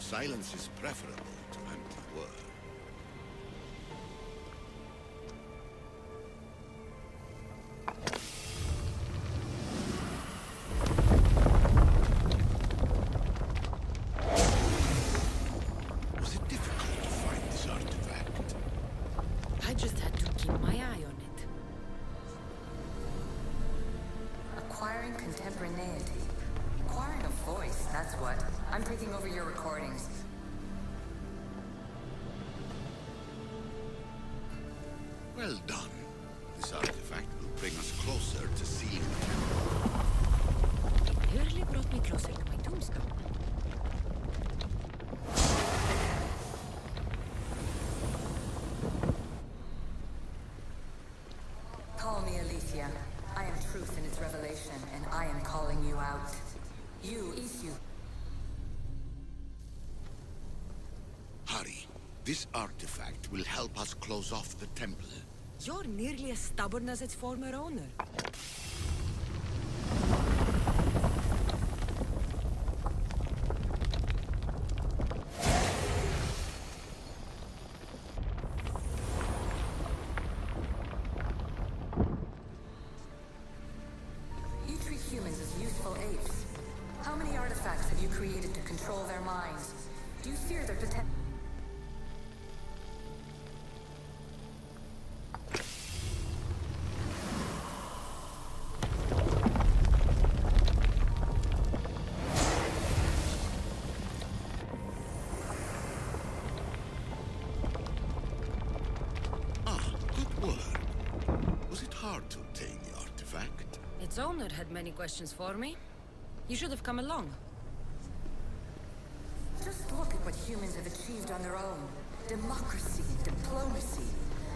Silence is preferable to empty word. Was it difficult to find this artifact? I just had to keep my eye on it. Acquiring contemporaneity. Acquiring a voice, that's what. I'm taking over your recordings. Well done. This artifact will bring us closer to seeing the temple. It nearly brought me closer to my tombstone. Call me Alicia. I am truth in its revelation, and I am calling you out. You, Isu. Hurry. This artifact will help us close off the temple. You're nearly as stubborn as its former owner. You treat humans as useful apes. How many artifacts have you created to control their minds? Do you fear their potential? Good work. Was it hard to obtain the artifact? Its owner had many questions for me. You should have come along. Just look at what humans have achieved on their own. Democracy and diplomacy.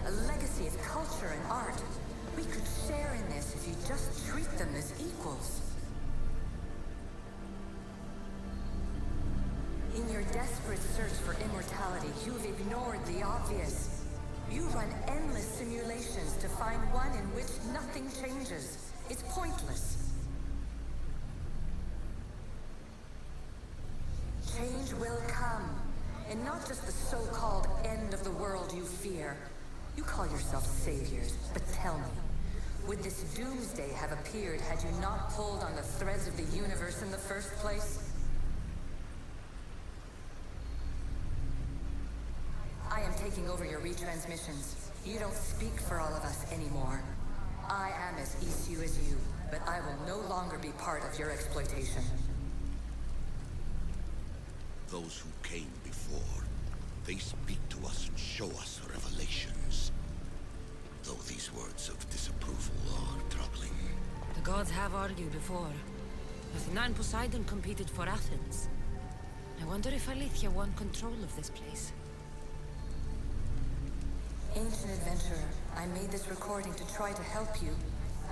A legacy of culture and art. We could share in this if you just treat them as equals. In your desperate search for immortality, you've ignored the obvious. You run endless simulations to find one in which nothing changes. It's pointless. Change will come, and not just the so-called end of the world you fear. You call yourself saviors, but tell me, would this doomsday have appeared had you not pulled on the threads of the universe in the first place? I am taking over your retransmissions. You don't speak for all of us anymore. I am as Isu as you, but I will no longer be part of your exploitation. Those who came before, they speak to us and show us revelations. Though these words of disapproval are troubling. The gods have argued before. Athena and Poseidon competed for Athens. I wonder if Aletheia won control of this place. Ancient adventurer, I made this recording to try to help you.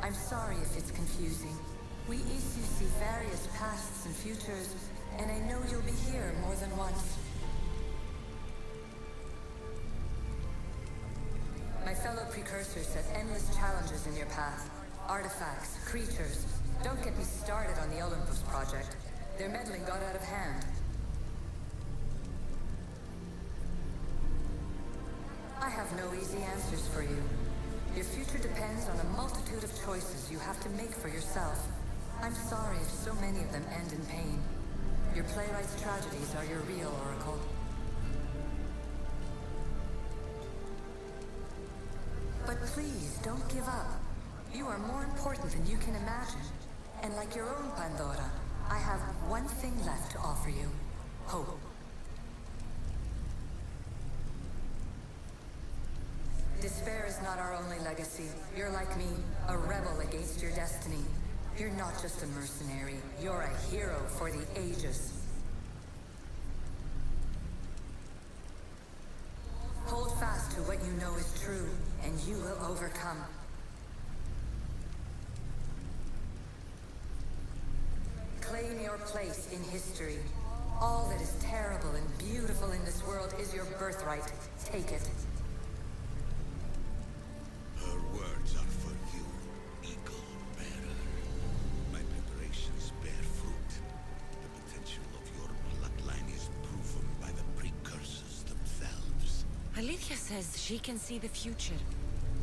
I'm sorry if it's confusing. We Isu see various pasts and futures, and I know you'll be here more than once. My fellow precursors set endless challenges in your path. Artifacts, creatures. Don't get me started on the Olympus project. Their meddling got out of hand. I have no easy answers for you. Your future depends on a multitude of choices you have to make for yourself. I'm sorry if so many of them end in pain. Your playwright's tragedies are your real oracle. But please, don't give up. You are more important than you can imagine. And like your own Pandora, I have one thing left to offer you. Hope. Despair is not our only legacy. You're like me, a rebel against your destiny. You're not just a mercenary, you're a hero for the ages. Hold fast to what you know is true, and you will overcome. Claim your place in history. All that is terrible and beautiful in this world is your birthright. Take it. Her words are for you, eagle bearer. My preparations bear fruit. The potential of your bloodline is proven Alethea says she can see the future.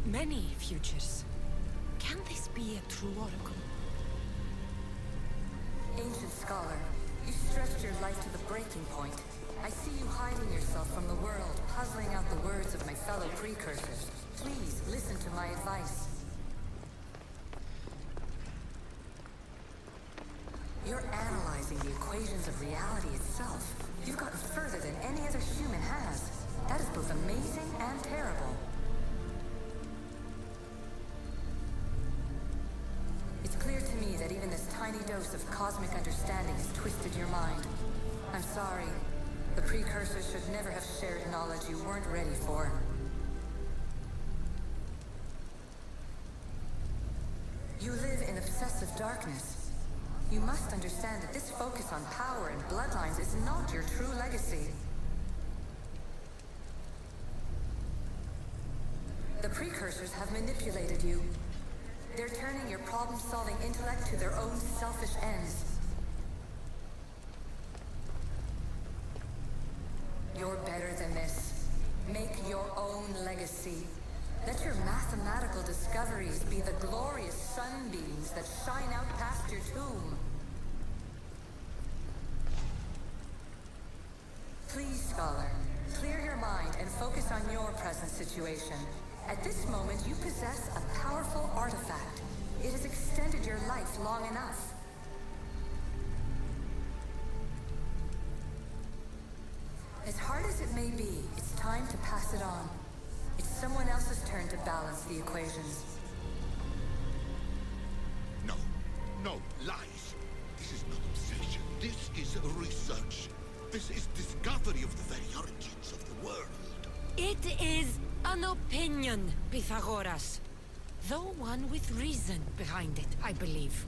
Many futures. Can this be a true oracle? Ancient scholar, you stretched your life to the breaking point. I see you hiding yourself from the world, puzzling out the words of my fellow precursors. Please listen to my advice. You're analyzing the equations of reality itself. You've gotten further than any other human has. That is both amazing and terrible. It's clear to me that even this tiny dose of cosmic understanding has twisted your mind. I'm sorry. The precursors should never have shared knowledge you weren't ready for. You live in obsessive darkness. You must understand that this focus on power and bloodlines is not your true legacy. The precursors have manipulated you. They're turning your problem-solving intellect to their own selfish ends. You're better than this. Make your own legacy. Let your mathematical discoveries be the glorious sunbeams that shine out past your tomb. Please, scholar, clear your mind and focus on your present situation. At this moment, you possess a powerful artifact. It has extended your life long enough. As hard as it may be, it's time to pass it on. It's someone else's turn to balance the equations. No, no, lies. This is not obsession. This is research. This is discovery of the very origins of the world. It is an opinion, Pythagoras. Though one with reason behind it, I believe.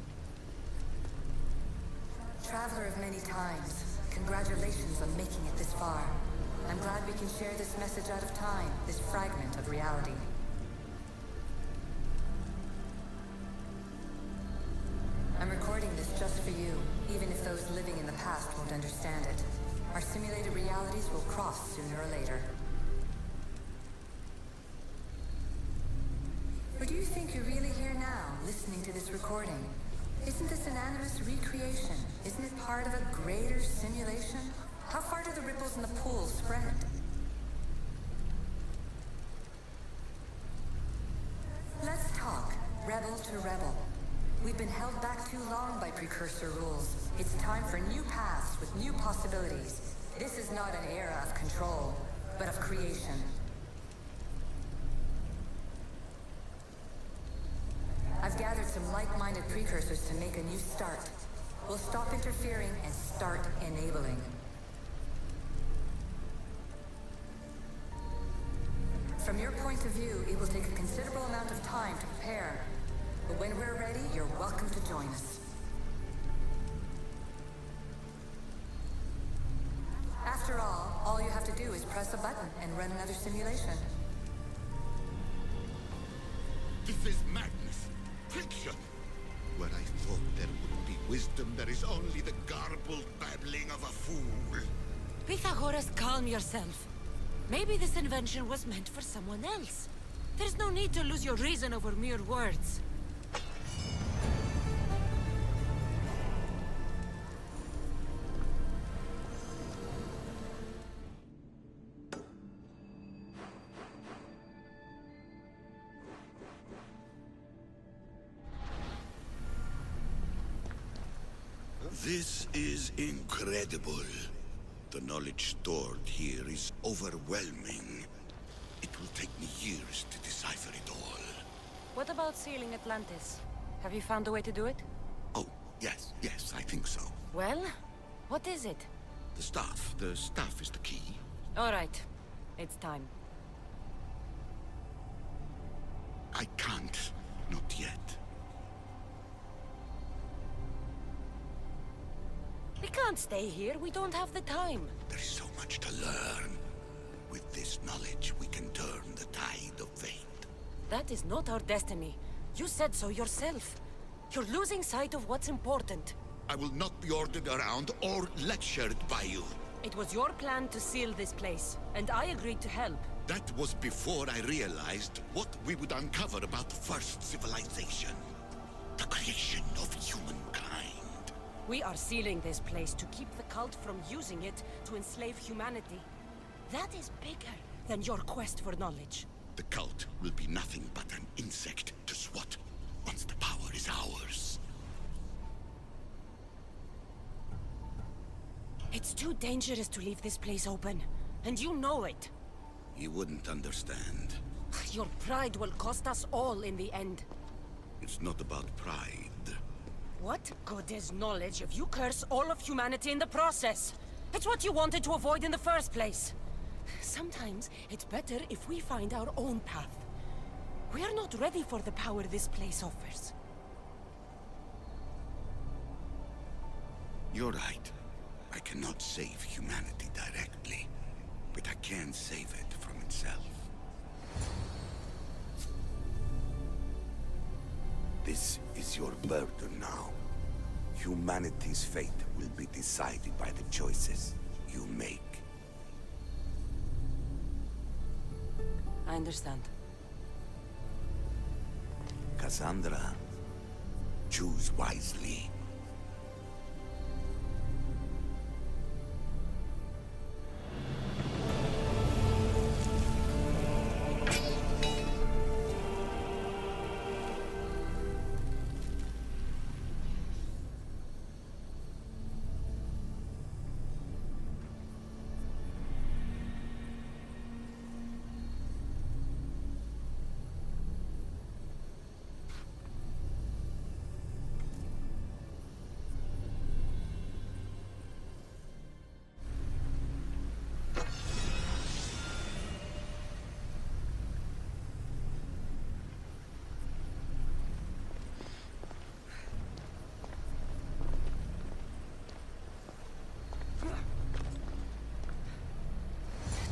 Traveler of many times, congratulations on making it this far. I'm glad we can share this message out of time, this fragment of reality. I'm recording this just for you, even if those living in the past won't understand it. Our simulated realities will cross sooner or later. Or do you think you're really here now, listening to this recording? Isn't this an animus recreation? Isn't it part of a greater simulation? How far do the ripples in the pool spread? Let's talk, rebel to rebel. We've been held back too long by precursor rules. It's time for new paths with new possibilities. This is not an era of control, but of creation. I've gathered some like-minded precursors to make a new start. We'll stop interfering and start enabling. From your point of view, it will take a considerable amount of time to prepare. But when we're ready, you're welcome to join us. After all you have to do is press a button and run another simulation. This is madness. Fiction. Where I thought there would be wisdom, there is only the garbled babbling of a fool. Pythagoras, calm yourself. Maybe this invention was meant for someone else. There's no need to lose your reason over mere words. This is incredible. The knowledge stored here is overwhelming. It will take me years to decipher it all. What about sealing Atlantis? Have you found a way to do it? Oh, yes, I think so. Well, what is it? The staff is the key. All right, it's time. I can't, not yet. We can't stay here, we don't have the time. There is so much to learn. With this knowledge, we can turn the tide of fate. That is not our destiny. You said so yourself. You're losing sight of what's important. I will not be ordered around or lectured by you. It was your plan to seal this place, and I agreed to help. That was before I realized what we would uncover about the first civilization. The creation of humankind. We are sealing this place to keep the cult from using it to enslave humanity. That is bigger than your quest for knowledge. The cult will be nothing but an insect to swat once the power is ours. It's too dangerous to leave this place open, and you know it. You wouldn't understand. Your pride will cost us all in the end. It's not about pride. What good is knowledge if you curse all of humanity in the process? It's what you wanted to avoid in the first place. Sometimes it's better if we find our own path. We are not ready for the power this place offers. You're right. I cannot save humanity directly, but I can save it from itself. This is your burden now. Humanity's fate will be decided by the choices you make. I understand. Cassandra, choose wisely.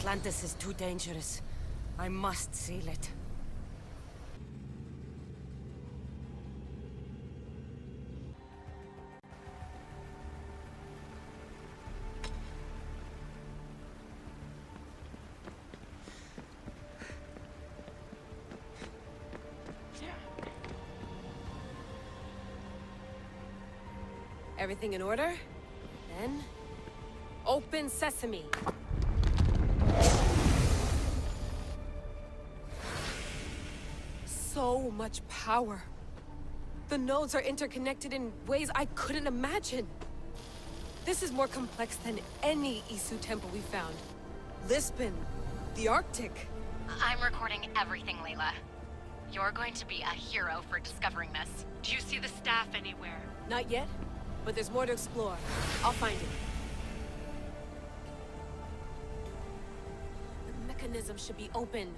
Atlantis is too dangerous. I must seal it. Everything in order? Then, open sesame. So much power. The nodes are interconnected in ways I couldn't imagine. This is more complex than any Isu temple we found. Lisbon, the Arctic. I'm recording everything, Layla. You're going to be a hero for discovering this. Do you see the staff anywhere? Not yet, but there's more to explore. I'll find it. The mechanism should be open.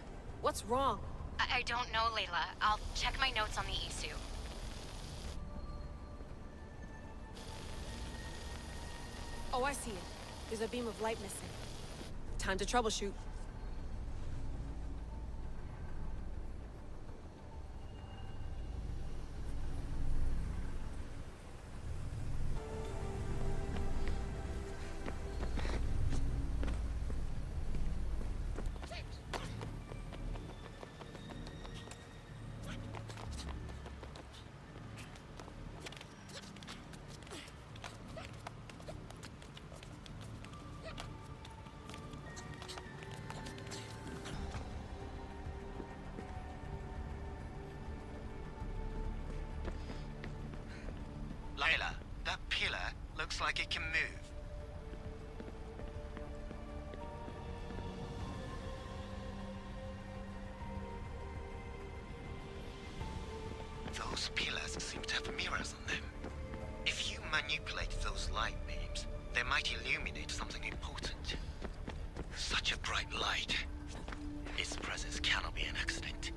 What's wrong? I don't know, Layla. I'll check my notes on the Isu. Oh, I see it. There's a beam of light missing. Time to troubleshoot. Layla, that pillar looks like it can move. Those pillars seem to have mirrors on them. If you manipulate those light beams, they might illuminate something important. Such a bright light. Its presence cannot be an accident.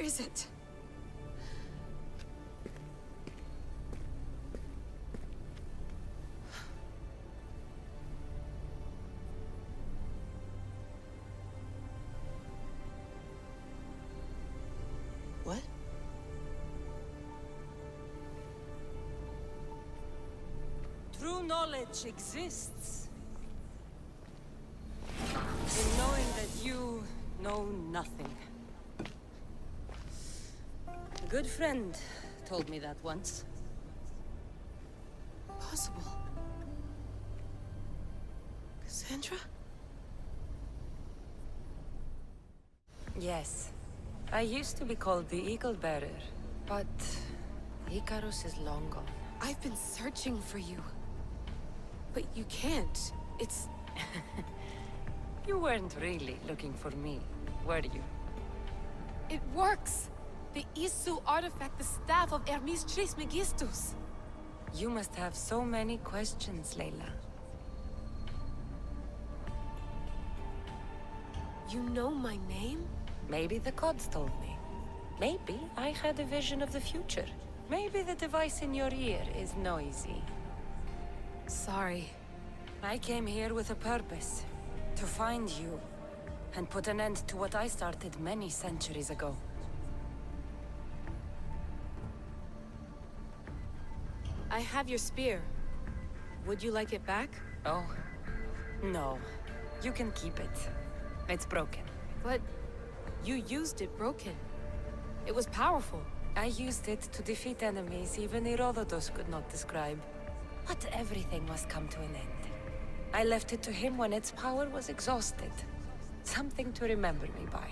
is it? What? True knowledge exists. In knowing that you know nothing. A good friend told me that once. Possible. Cassandra? Yes. I used to be called the Eagle Bearer, but Icarus is long gone. I've been searching for you. But you can't. It's... You weren't really looking for me, were you? It works! The Isu artifact, the staff of Hermes Trismegistus. You must have so many questions, Layla. You know my name? Maybe the gods told me. Maybe I had a vision of the future. Maybe the device in your ear is noisy. Sorry. I came here with a purpose. To find you. And put an end to what I started many centuries ago. I have your spear. Would you like it back? Oh. No. You can keep it. It's broken. But... you used it broken. It was powerful. I used it to defeat enemies even Herodotus could not describe. But everything must come to an end. I left it to him when its power was exhausted. Something to remember me by.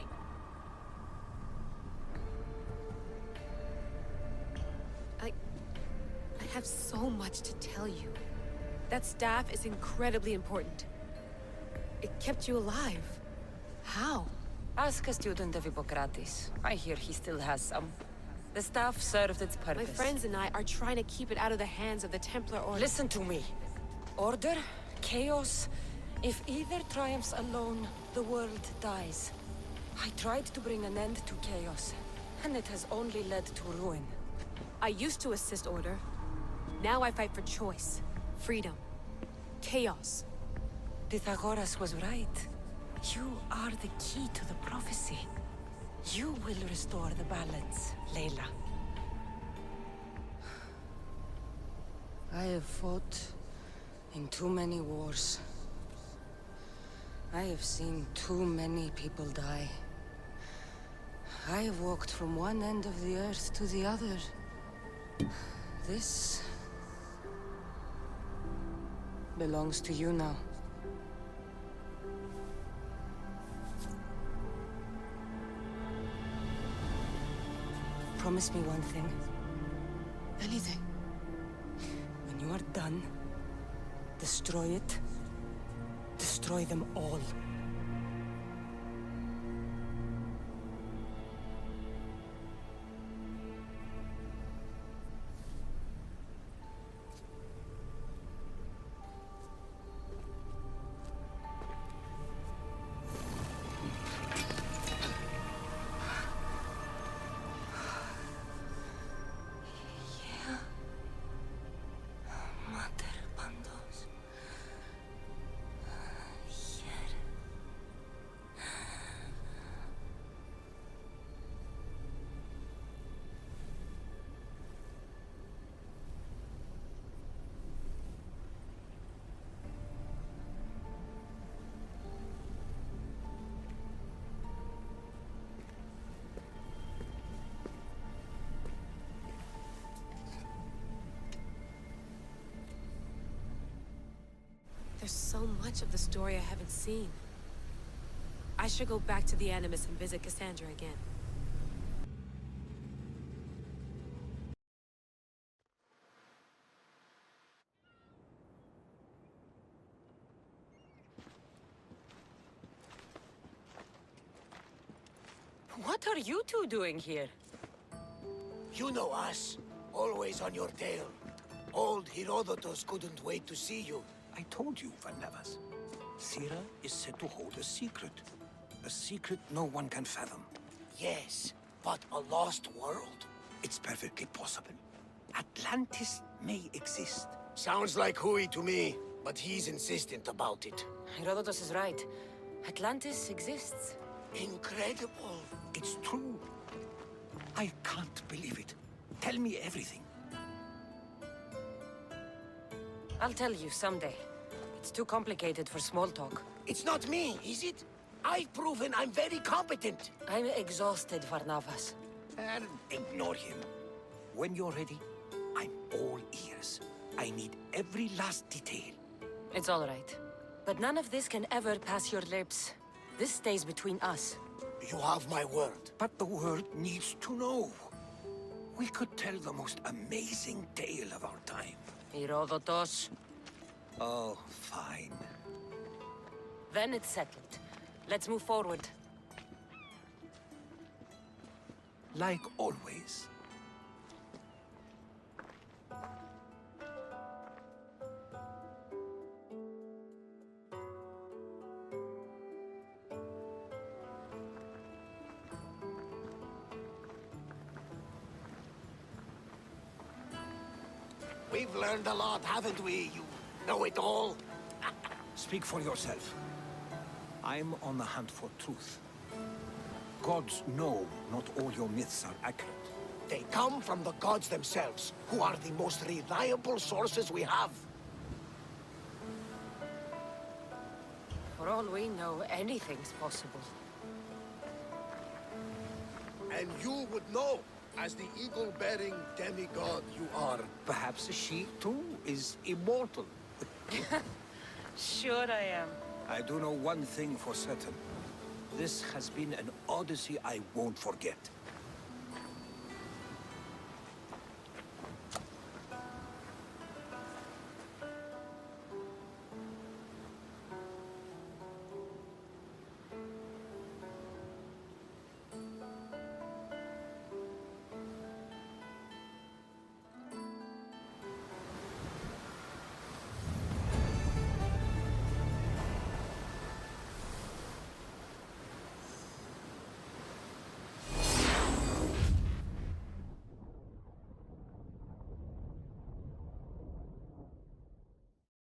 I have so much to tell you. That staff is incredibly important. It kept you alive. How? Ask a student of Hippocrates. I hear he still has some. The staff served its purpose. My friends and I are trying to keep it out of the hands of the Templar Order. Listen to me. Order, chaos. If either triumphs alone, the world dies. I tried to bring an end to chaos, and it has only led to ruin. I used to assist Order. Now I fight for choice, freedom, chaos. Pythagoras was right. You are the key to the prophecy. You will restore the balance, Layla. I have fought in too many wars. I have seen too many people die. I have walked from one end of the earth to the other. This belongs to you now. Promise me one thing. Anything. When you are done, destroy it. Destroy them all. There's so much of the story I haven't seen. I should go back to the Animus and visit Cassandra again. What are you two doing here? You know us. Always on your tail. Old Herodotus couldn't wait to see you. I told you, Van Nevers. Sira is said to hold a secret. A secret no one can fathom. Yes, But a lost world? It's perfectly possible. Atlantis may exist. Sounds like Hui to me, but he's insistent about it. Herodotus is right. Atlantis exists. Incredible. It's true. I can't believe it. Tell me everything. I'll tell you someday. It's too complicated for small talk. It's not me, is it? I've proven I'm very competent. I'm exhausted, Varnavas. And ignore him. When you're ready, I'm all ears. I need every last detail. It's all right. But none of this can ever pass your lips. This stays between us. You have my word. But the world needs to know. We could tell the most amazing tale of our time. Herodotus. Oh, fine. Then it's settled. Let's move forward. Like always. We've learned a lot, haven't we, you know-it-all? Speak for yourself. I'm on the hunt for truth. Gods know not all your myths are accurate. They come from the gods themselves, who are the most reliable sources we have. For all we know, anything's possible. And you would know, as the eagle-bearing demigod you are. Perhaps she, too, is immortal. Sure I am. I do know one thing for certain. This has been an Odyssey I won't forget.